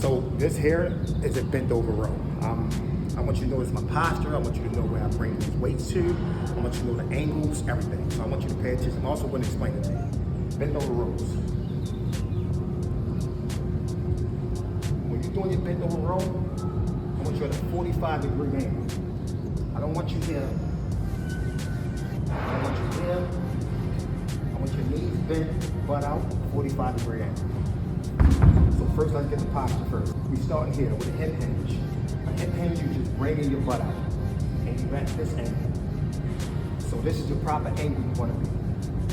So this here is a bent over row. I want you to notice my posture. I want you to know where I bring these weights to. I want you to know the angles, everything. So I want you to pay attention. I'm also going to explain it to you. Bent over rows. When you're doing your bent over row, I want you at a 45-degree angle. I don't want you here. I don't want you here. I want your knees bent, butt out, 45-degree angle. So first, let's get the posture first. We starting here with a hip hinge. A hip hinge, you just bringing your butt out. And you're at this angle. So this is your proper angle you want to be.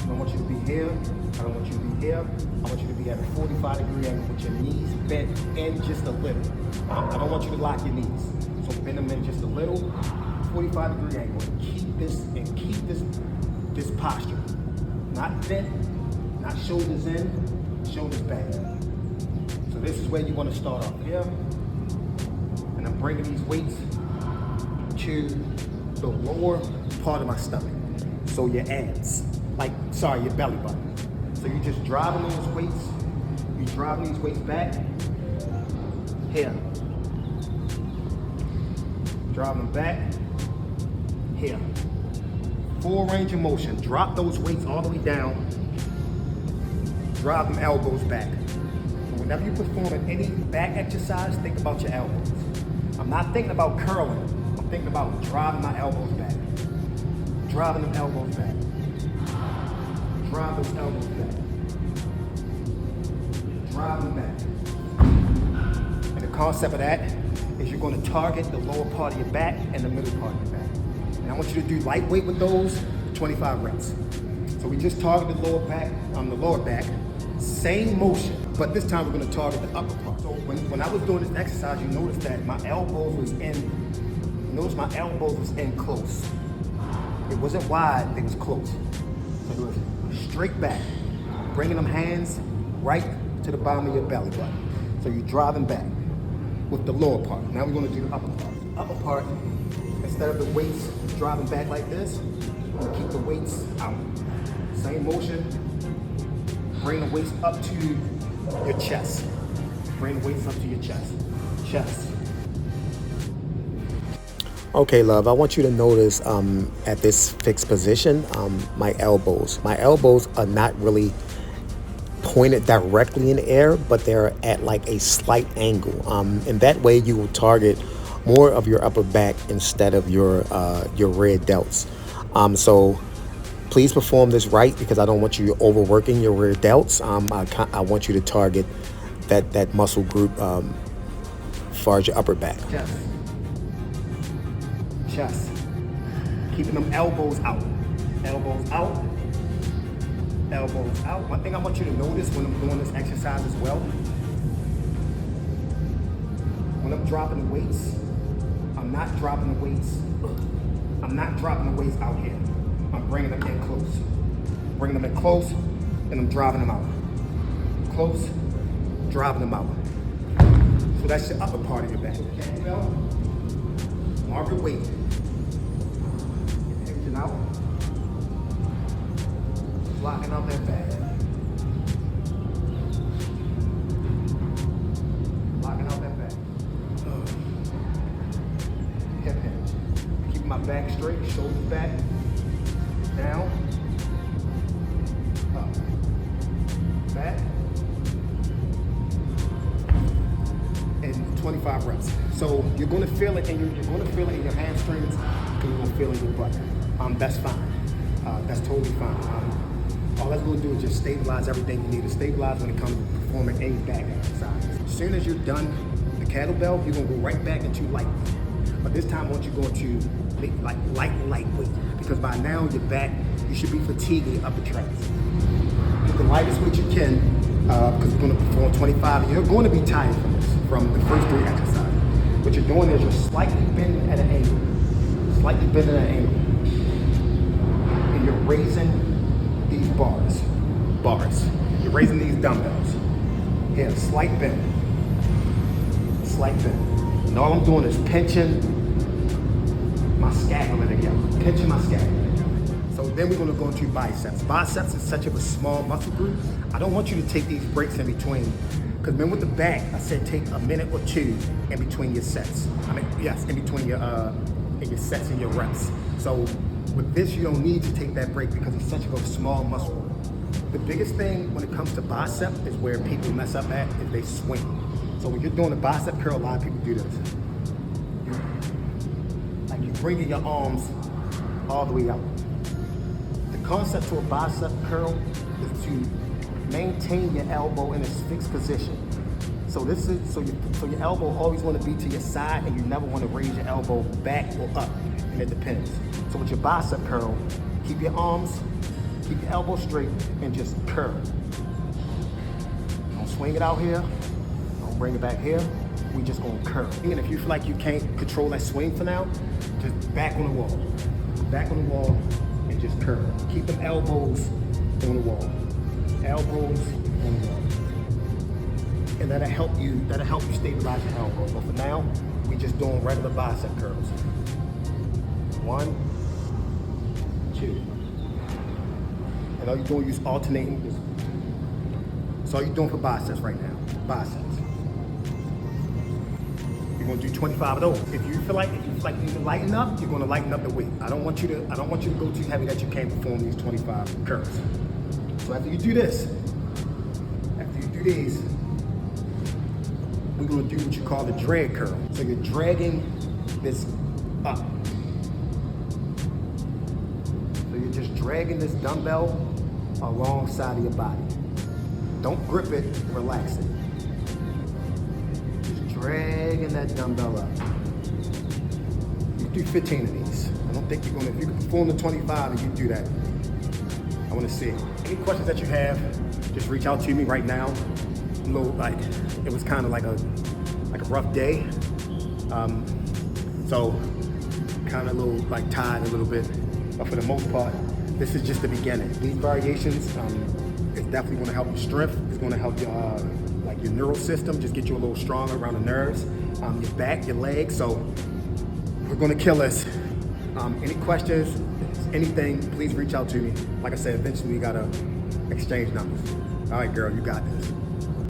I don't want you to be here. I don't want you to be here. I want you to be at a 45-degree angle with your knees bent in just a little. I don't want you to lock your knees. So bend them in just a little, 45-degree angle. And keep this posture. Not bent, not shoulders in, shoulders back. So this is where you want to start off here. And I'm bringing these weights to the lower part of my stomach. So your abs, your belly button. So you're just driving those weights. You're driving these weights back. Here. Driving them back. Here. Full range of motion. Drop those weights all the way down. Drive them elbows back. Whenever you're performing any back exercise, think about your elbows. I'm not thinking about curling. I'm thinking about driving my elbows back. Driving them elbows back. Drive those elbows back. Drive them back. And the concept of that is you're going to target the lower part of your back and the middle part of your back. And I want you to do lightweight with those, 25 reps. So we just targeted the lower back, same motion, but this time we're going to target the upper part. So when I was doing this exercise, you noticed that my elbows was in close. It wasn't wide, it was close. So it was straight back, bringing them hands right to the bottom of your belly button. So you're driving back with the lower part. Now we're going to do the upper part. The upper part, instead of the weights driving back like this, we're going to keep the weights out. Same motion. Bring the weights up to your chest. Bring the weights up to your chest. Chest. Okay, love, I want you to notice at this fixed position, my elbows. My elbows are not really pointed directly in the air, but they're at like a slight angle. And that way you will target more of your upper back instead of your rear delts. So please perform this right, because I don't want you overworking your rear delts. I want you to target that muscle group as far as your upper back. Chest. Keeping them elbows out. Elbows out. Elbows out. One thing I want you to notice when I'm doing this exercise as well, when I'm dropping the weights, I'm not dropping the weights out here. I'm bringing them in close. Bringing them in close, and I'm driving them out. Close, driving them out. So that's the upper part of your back. Mark your weight. Exit out. Locking out that back. Locking out that back. Hip hinge. Keep my back straight, shoulders back. Down. Up. Back. And 25 reps. So you're going to feel it, and you're going to feel it in your hamstrings, and you're going to feel it in your butt. That's fine. That's totally fine. All that's going to do is just stabilize everything you need to stabilize when it comes to performing any back exercise. As soon as you're done the kettlebell, you're going to go right back into light. But this time I want you going to lightweight, because by now your back, you should be fatiguing your upper traps. Get the lightest weight you can, because you're going to perform 25, and you're going to be tired from this, from the first 3 exercises. What you're doing is you're slightly bending at an angle. Slightly bending at an angle. And you're raising these bars. You're raising these dumbbells. Here, slight bend. Slight bend. And all I'm doing is pinching my scapula together. Pinching my scapula together. So then we're going to go into biceps. Biceps is such a small muscle group. I don't want you to take these breaks in between Because remember with the back, I said take a minute or two in between your sets. In between your sets and your reps. So with this, you don't need to take that break because it's such a small muscle. The biggest thing when it comes to bicep is where people mess up at is they swing. So when you're doing a bicep curl, a lot of people do this. You're bringing your arms all the way out. The concept to a bicep curl is to maintain your elbow in a fixed position. So your elbow always want to be to your side, and you never want to raise your elbow back or up, and it depends. So with your bicep curl, keep your arms, keep your elbow straight, and just curl. Don't swing it out here. Don't bring it back here. We just gonna curl. And if you feel like you can't control that swing for now, just back on the wall. Back on the wall and just curl. Keep them elbows on the wall. Elbows on the wall. And that'll help you stabilize your elbow. But for now, we just doing regular bicep curls. 1, 2. And all you're doing is alternating. That's all you're doing for biceps right now. Biceps. You're gonna do 25 of those. If you feel like you need to lighten up, you're gonna lighten up the weight. I don't want you to go too heavy that you can't perform these 25 curls. So after you do this, after you do these, we're gonna do what you call the drag curl. So you're dragging this up. So you're just dragging this dumbbell alongside of your body. Don't grip it, relax it. Just dragging that dumbbell up. You do 15 of these. I don't think if you can perform the 25 and you do that, I wanna see it. Any questions that you have, just reach out to me right now. It was kind of like a rough day. So kind of a little tired a little bit, but for the most part, this is just the beginning. These variations, it's definitely going to help your strength. It's going to help your neural system, just get you a little stronger around the nerves, your back, your legs. So we're going to kill this. Any questions, anything, please reach out to me. Like I said, eventually we got to exchange numbers. All right, girl, you got this.